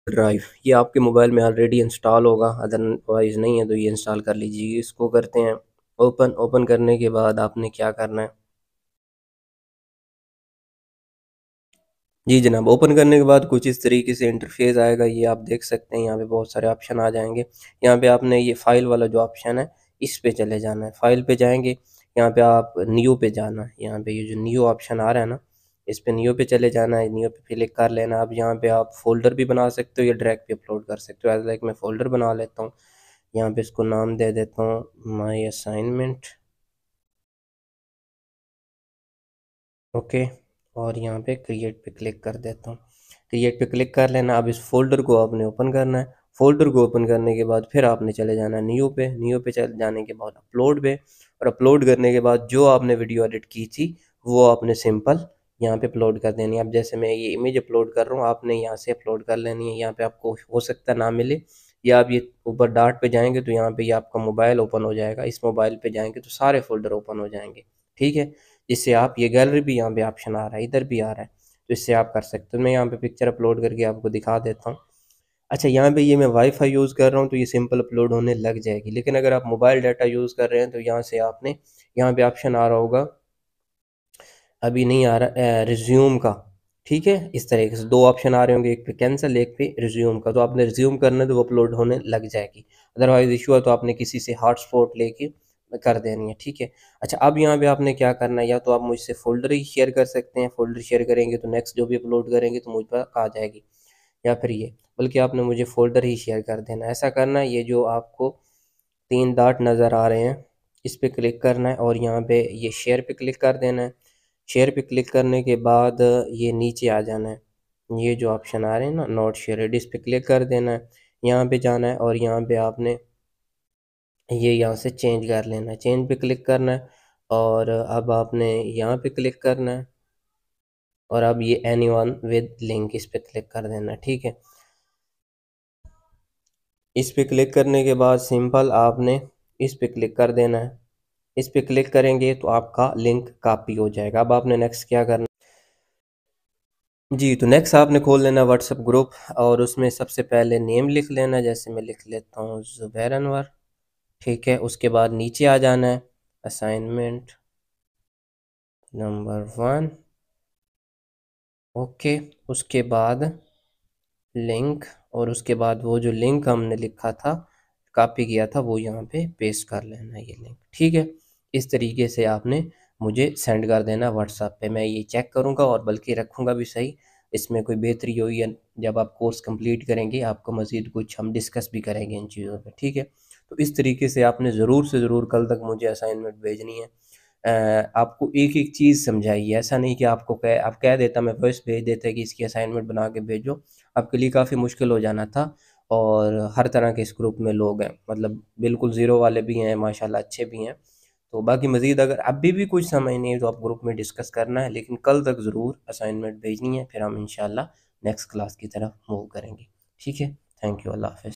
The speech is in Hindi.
ड्राइव ये आपके मोबाइल में ऑलरेडी इंस्टॉल होगा, अदरवाइज़ नहीं है तो ये इंस्टॉल कर लीजिए। इसको करते हैं ओपन। ओपन करने के बाद आपने क्या करना है, जी जनाब, ओपन करने के बाद कुछ इस तरीके से इंटरफेस आएगा। ये आप देख सकते हैं, यहाँ पे बहुत सारे ऑप्शन आ जाएंगे। यहाँ पे आपने ये फाइल वाला जो ऑप्शन है इस पे चले जाना है। फाइल पे जाएंगे, यहाँ पे आप न्यू पे जाना है। यहाँ पे ये जो न्यू ऑप्शन आ रहा है ना, इस पे न्यू पे चले जाना है। न्यू पे क्लिक कर लेना। अब यहाँ पे आप फोल्डर भी बना सकते हो या ड्रैग पे अपलोड कर सकते हो। एज लाइक मैं फोल्डर बना लेता हूँ। यहाँ पे इसको नाम दे देता हूँ माई असाइनमेंट। ओके, और यहाँ पे क्रिएट पे क्लिक कर देता हूँ। क्रिएट पे क्लिक कर लेना। अब इस फोल्डर को आपने ओपन करना है। फोल्डर को ओपन करने के बाद फिर आपने चले जाना है न्यू पे। न्यू पे चले जाने के बाद अपलोड पे, और अपलोड करने के बाद जो आपने वीडियो एडिट की थी वो आपने सिंपल यहाँ पे अपलोड कर देनी है। अब जैसे मैं ये इमेज अपलोड कर रहा हूँ, आपने यहाँ से अपलोड कर लेनी है। यहाँ पे आपको हो सकता है ना मिले, या आप ये ऊपर डॉट पे जाएंगे तो यहाँ पे ये आपका मोबाइल ओपन हो जाएगा। इस मोबाइल पे जाएंगे तो सारे फोल्डर ओपन हो जाएंगे, ठीक है। जिससे आप ये गैलरी भी यहाँ पे ऑप्शन आ रहा है, इधर भी आ रहा है, तो इससे आप कर सकते हो। मैं यहाँ पे पिक्चर अपलोड करके आपको दिखा देता हूँ। अच्छा, यहाँ पे ये मैं वाईफाई यूज़ कर रहा हूँ तो ये सिंपल अपलोड होने लग जाएगी। लेकिन अगर आप मोबाइल डाटा यूज़ कर रहे हैं तो यहाँ से आपने, यहाँ पे ऑप्शन आ रहा होगा, अभी नहीं आ रहा, रिज्यूम का, ठीक है। इस तरीके से दो ऑप्शन आ रहे होंगे, एक पे कैंसिल, एक पे रिज्यूम का। तो आपने रिज्यूम करना है तो वो अपलोड होने लग जाएगी। अदरवाइज इशू है तो आपने किसी से हॉटस्पॉट लेके कर देनी है, ठीक है। अच्छा, अब यहाँ पे आपने क्या करना है, या तो आप मुझसे फोल्डर ही शेयर कर सकते हैं। फोल्डर शेयर करेंगे तो नेक्स्ट जो भी अपलोड करेंगे तो मुझ पर आ जाएगी, या फिर ये, बल्कि आपने मुझे फोल्डर ही शेयर कर देना है। ऐसा करना है, ये जो आपको तीन डॉट नज़र आ रहे हैं इस पर क्लिक करना है और यहाँ पे ये शेयर पे क्लिक कर देना है। शेयर पे क्लिक करने के बाद ये नीचे आ जाना है। ये जो ऑप्शन आ रहे हैं ना, नॉट शेयर्ड, इस पे क्लिक कर देना है। यहाँ पे जाना है और यहाँ पे आपने ये यहाँ से चेंज कर लेना है। चेंज पे क्लिक करना है और अब आपने यहाँ पे क्लिक करना है और अब ये एनीवन विद लिंक इस पे क्लिक कर देना है, ठीक है। इस पे क्लिक करने के बाद सिंपल आपने इस पे क्लिक कर देना है। इस पे क्लिक करेंगे तो आपका लिंक कॉपी हो जाएगा। अब आपने नेक्स्ट क्या करना, जी तो नेक्स्ट आपने खोल लेना व्हाट्सएप ग्रुप और उसमें सबसे पहले नेम लिख लेना। जैसे मैं लिख लेता हूँ ज़ुबैर अनवर, ठीक है। उसके बाद नीचे आ जाना है असाइनमेंट नंबर 1, ओके। उसके बाद लिंक, और उसके बाद वो जो लिंक हमने लिखा था, कॉपी किया था, वो यहाँ पे पेस्ट कर लेना है, ये लिंक, ठीक है। इस तरीके से आपने मुझे सेंड कर देना व्हाट्सएप पे। मैं ये चेक करूँगा और बल्कि रखूँगा भी सही। इसमें कोई बेहतरी हुई है, जब आप कोर्स कंप्लीट करेंगे आपको मज़ीद कुछ हम डिस्कस भी करेंगे इन चीज़ों पे, ठीक है। तो इस तरीके से आपने ज़रूर से ज़रूर कल तक मुझे असाइनमेंट भेजनी है। आपको एक एक चीज़ समझाइए, ऐसा नहीं कि आपको आप कह देता मैं वॉइस भेज देता कि इसकी असाइनमेंट बना के भेजो। आपके लिए काफ़ी मुश्किल हो जाना था। और हर तरह के इस ग्रुप में लोग हैं, मतलब बिल्कुल ज़ीरो वाले भी हैं, माशाल्लाह अच्छे भी हैं। तो बाकी मज़ीद अगर अभी भी कुछ समझ नहीं है तो आप ग्रुप में डिस्कस करना है, लेकिन कल तक ज़रूर असाइनमेंट भेजनी है, फिर हम इंशाल्लाह नेक्स्ट क्लास की तरफ मूव करेंगे, ठीक है। थैंक यू, अल्लाह हाफ़िज़।